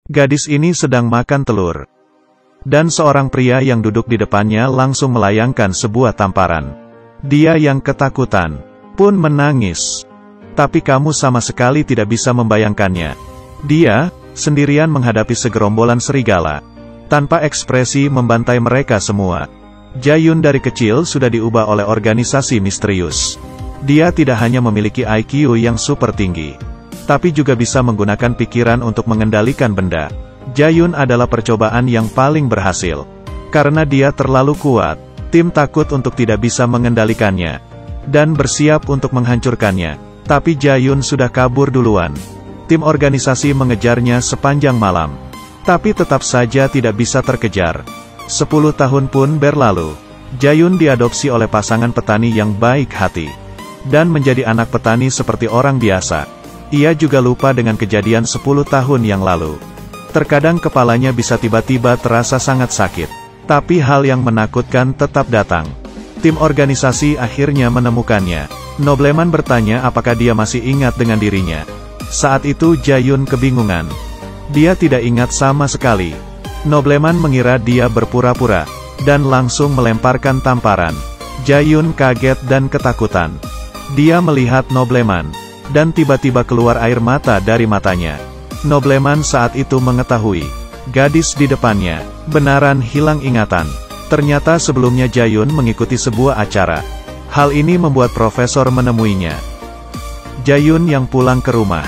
Gadis ini sedang makan telur. Dan seorang pria yang duduk di depannya langsung melayangkan sebuah tamparan. Dia yang ketakutan pun menangis. Tapi kamu sama sekali tidak bisa membayangkannya. Dia sendirian menghadapi segerombolan serigala. Tanpa ekspresi membantai mereka semua. Jae-yun dari kecil sudah diubah oleh organisasi misterius. Dia tidak hanya memiliki IQ yang super tinggi, tapi juga bisa menggunakan pikiran untuk mengendalikan benda. Jae-yun adalah percobaan yang paling berhasil. Karena dia terlalu kuat, tim takut untuk tidak bisa mengendalikannya, dan bersiap untuk menghancurkannya. Tapi Jae-yun sudah kabur duluan. Tim organisasi mengejarnya sepanjang malam, tapi tetap saja tidak bisa terkejar. 10 tahun pun berlalu. Jae-yun diadopsi oleh pasangan petani yang baik hati, dan menjadi anak petani seperti orang biasa. Ia juga lupa dengan kejadian 10 tahun yang lalu. Terkadang kepalanya bisa tiba-tiba terasa sangat sakit. Tapi hal yang menakutkan tetap datang. Tim organisasi akhirnya menemukannya. Nobleman bertanya apakah dia masih ingat dengan dirinya. Saat itu Jae-yun kebingungan. Dia tidak ingat sama sekali. Nobleman mengira dia berpura-pura, dan langsung melemparkan tamparan. Jae-yun kaget dan ketakutan. Dia melihat Nobleman, dan tiba-tiba keluar air mata dari matanya. Nobleman saat itu mengetahui, gadis di depannya benaran hilang ingatan. Ternyata sebelumnya Jae-yun mengikuti sebuah acara. Hal ini membuat profesor menemuinya. Jae-yun yang pulang ke rumah,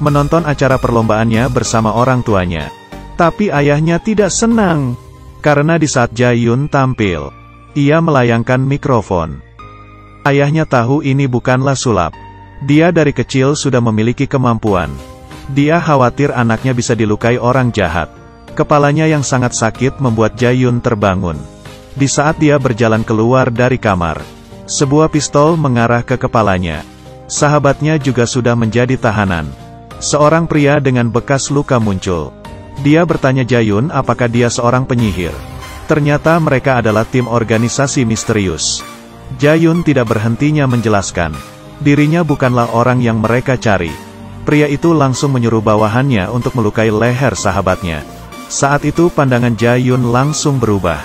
menonton acara perlombaannya bersama orang tuanya. Tapi ayahnya tidak senang, karena di saat Jae-yun tampil, ia melayangkan mikrofon. Ayahnya tahu ini bukanlah sulap. Dia dari kecil sudah memiliki kemampuan. Dia khawatir anaknya bisa dilukai orang jahat. Kepalanya yang sangat sakit membuat Jae-yun terbangun. Di saat dia berjalan keluar dari kamar, sebuah pistol mengarah ke kepalanya. Sahabatnya juga sudah menjadi tahanan. Seorang pria dengan bekas luka muncul. Dia bertanya Jae-yun apakah dia seorang penyihir. Ternyata mereka adalah tim organisasi misterius. Jae-yun tidak berhentinya menjelaskan. Dirinya bukanlah orang yang mereka cari. Pria itu langsung menyuruh bawahannya untuk melukai leher sahabatnya. Saat itu pandangan Jae-yun langsung berubah.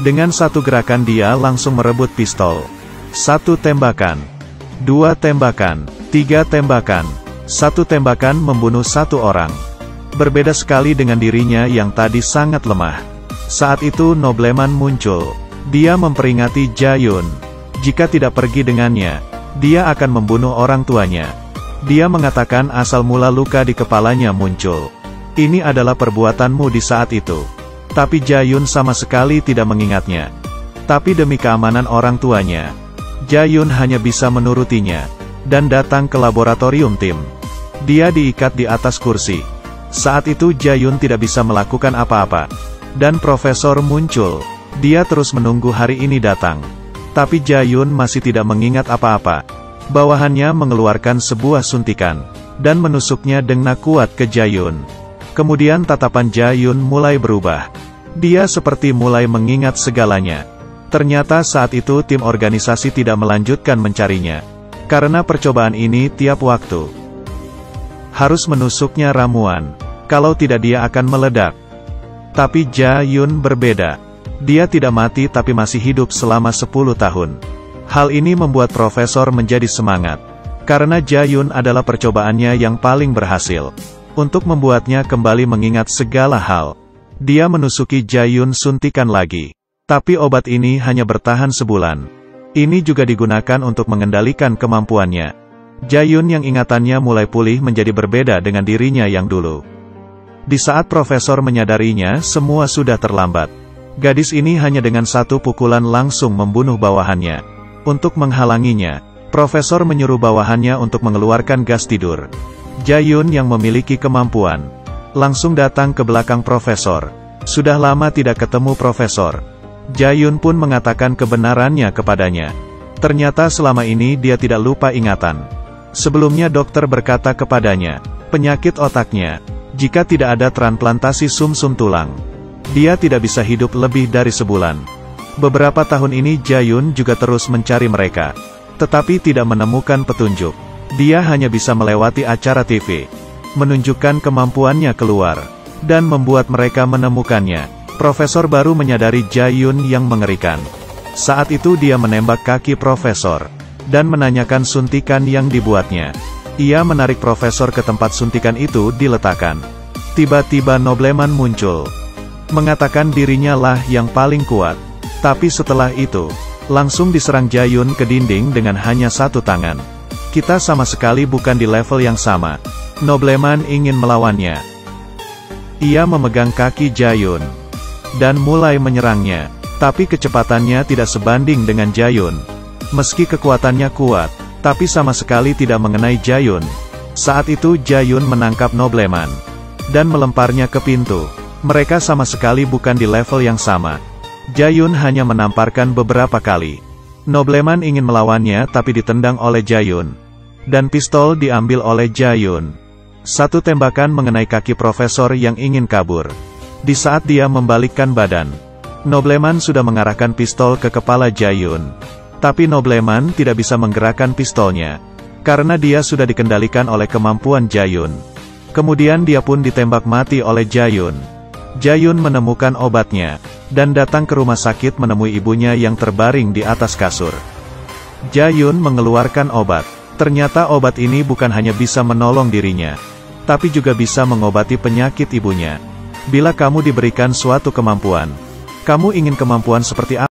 Dengan satu gerakan dia langsung merebut pistol. 1 tembakan, 2 tembakan, 3 tembakan. 1 tembakan membunuh 1 orang. Berbeda sekali dengan dirinya yang tadi sangat lemah. Saat itu Nobleman muncul. Dia memperingati Jae-yun. Jika tidak pergi dengannya, dia akan membunuh orang tuanya. Dia mengatakan asal mula luka di kepalanya muncul. Ini adalah perbuatanmu di saat itu. Tapi Jae-yun sama sekali tidak mengingatnya. Tapi demi keamanan orang tuanya, Jae-yun hanya bisa menurutinya, dan datang ke laboratorium tim. Dia diikat di atas kursi. Saat itu Jae-yun tidak bisa melakukan apa-apa. Dan profesor muncul. Dia terus menunggu hari ini datang. Tapi Jae-yun masih tidak mengingat apa-apa. Bawahannya mengeluarkan sebuah suntikan, dan menusuknya dengan kuat ke Jae-yun. Kemudian tatapan Jae-yun mulai berubah. Dia seperti mulai mengingat segalanya. Ternyata saat itu tim organisasi tidak melanjutkan mencarinya. Karena percobaan ini tiap waktu harus menusuknya ramuan. Kalau tidak dia akan meledak. Tapi Jae-yun berbeda. Dia tidak mati tapi masih hidup selama 10 tahun. Hal ini membuat profesor menjadi semangat. Karena Jae-yun adalah percobaannya yang paling berhasil. Untuk membuatnya kembali mengingat segala hal. Dia menusuki Jae-yun suntikan lagi. Tapi obat ini hanya bertahan sebulan. Ini juga digunakan untuk mengendalikan kemampuannya. Jae-yun yang ingatannya mulai pulih menjadi berbeda dengan dirinya yang dulu. Di saat profesor menyadarinya, semua sudah terlambat. Gadis ini hanya dengan 1 pukulan langsung membunuh bawahannya. Untuk menghalanginya, profesor menyuruh bawahannya untuk mengeluarkan gas tidur. Jae-yun yang memiliki kemampuan langsung datang ke belakang profesor. Sudah lama tidak ketemu profesor. Jae-yun pun mengatakan kebenarannya kepadanya. Ternyata selama ini dia tidak lupa ingatan. Sebelumnya dokter berkata kepadanya, penyakit otaknya. Jika tidak ada transplantasi sumsum tulang, dia tidak bisa hidup lebih dari sebulan. Beberapa tahun ini Jae-yun juga terus mencari mereka, tetapi tidak menemukan petunjuk. Dia hanya bisa melewati acara TV, menunjukkan kemampuannya keluar. dan membuat mereka menemukannya. Profesor baru menyadari Jae-yun yang mengerikan. Saat itu dia menembak kaki profesor, dan menanyakan suntikan yang dibuatnya. Ia menarik profesor ke tempat suntikan itu diletakkan. Tiba-tiba nobleman muncul, mengatakan dirinya lah yang paling kuat. Tapi setelah itu, langsung diserang Jae-yun ke dinding dengan hanya satu tangan. Kita sama sekali bukan di level yang sama. Nobleman ingin melawannya. Ia memegang kaki Jae-yun, dan mulai menyerangnya. Tapi kecepatannya tidak sebanding dengan Jae-yun. Meski kekuatannya kuat, tapi sama sekali tidak mengenai Jae-yun. Saat itu Jae-yun menangkap nobleman, dan melemparnya ke pintu. Mereka sama sekali bukan di level yang sama. Jae-yun hanya menamparkan beberapa kali. Nobleman ingin melawannya tapi ditendang oleh Jae-yun, dan pistol diambil oleh Jae-yun. Satu tembakan mengenai kaki profesor yang ingin kabur. Di saat dia membalikkan badan, nobleman sudah mengarahkan pistol ke kepala Jae-yun. Tapi nobleman tidak bisa menggerakkan pistolnya, karena dia sudah dikendalikan oleh kemampuan Jae-yun. Kemudian dia pun ditembak mati oleh Jae-yun. Jae-yun menemukan obatnya, dan datang ke rumah sakit menemui ibunya yang terbaring di atas kasur. Jae-yun mengeluarkan obat. Ternyata obat ini bukan hanya bisa menolong dirinya, tapi juga bisa mengobati penyakit ibunya. Bila kamu diberikan suatu kemampuan, kamu ingin kemampuan seperti apa?